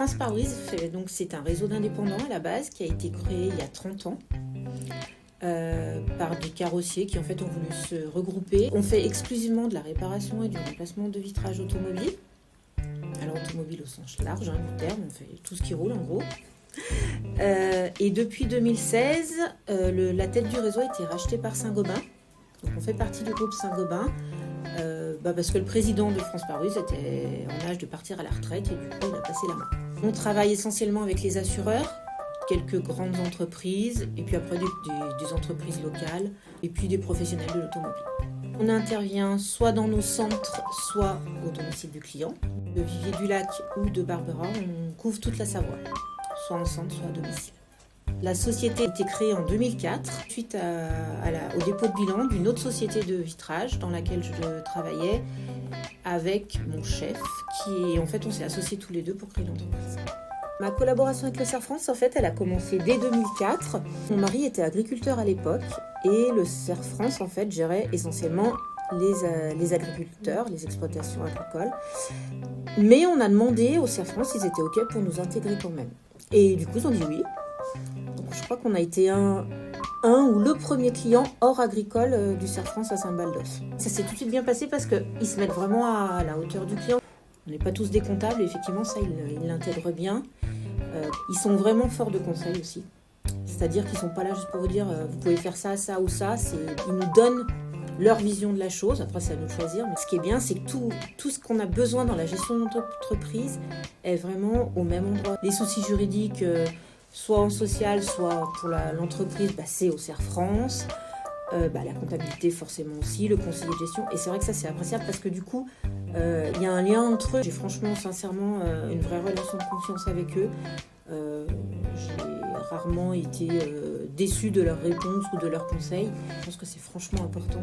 France Pare-Brise, c'est un réseau d'indépendants à la base qui a été créé il y a 30 ans par des carrossiers qui en fait ont voulu se regrouper. On fait exclusivement de la réparation et du remplacement de vitrage automobile. Alors automobile au sens large du terme, on fait tout ce qui roule en gros. Et depuis 2016, la tête du réseau a été rachetée par Saint-Gobain. Donc on fait partie du groupe Saint-Gobain. Parce que le président de France Pare-Brise était en âge de partir à la retraite et du coup il a passé la main. On travaille essentiellement avec les assureurs, quelques grandes entreprises et puis après des entreprises locales et puis des professionnels de l'automobile. On intervient soit dans nos centres, soit au domicile du client. De Vivier-du-Lac ou de Barbera, on couvre toute la Savoie, soit en centre, soit à domicile. La société a été créée en 2004 suite au dépôt de bilan d'une autre société de vitrage dans laquelle je travaillais avec mon chef qui en fait on s'est associés tous les deux pour créer l'entreprise. Ma collaboration avec le CERF France en fait elle a commencé dès 2004. Mon mari était agriculteur à l'époque et le CERF France en fait gérait essentiellement les agriculteurs, les exploitations agricoles. Mais on a demandé au CERF France s'ils étaient OK pour nous intégrer quand même. Et du coup ils ont dit oui. Je crois qu'on a été un ou le premier client hors agricole du CERF France à Saint-Baldos. Ça s'est tout de suite bien passé parce qu'ils se mettent vraiment à la hauteur du client. On n'est pas tous des comptables, et effectivement ça ils l'intègrent bien. Ils sont vraiment forts de conseils aussi. C'est-à-dire qu'ils ne sont pas là juste pour vous dire vous pouvez faire ça, ça ou ça. Ils nous donnent leur vision de la chose, après c'est à nous de choisir. Mais ce qui est bien c'est que tout ce qu'on a besoin dans la gestion de notre entreprise est vraiment au même endroit. Les soucis juridiques... soit en social, soit pour l'entreprise, c'est au CERF France. La comptabilité forcément aussi, le conseiller de gestion. Et c'est vrai que ça c'est appréciable parce que du coup, il y a un lien entre eux. J'ai franchement, sincèrement, une vraie relation de confiance avec eux. J'ai rarement été déçue de leurs réponses ou de leurs conseils. Je pense que c'est franchement important.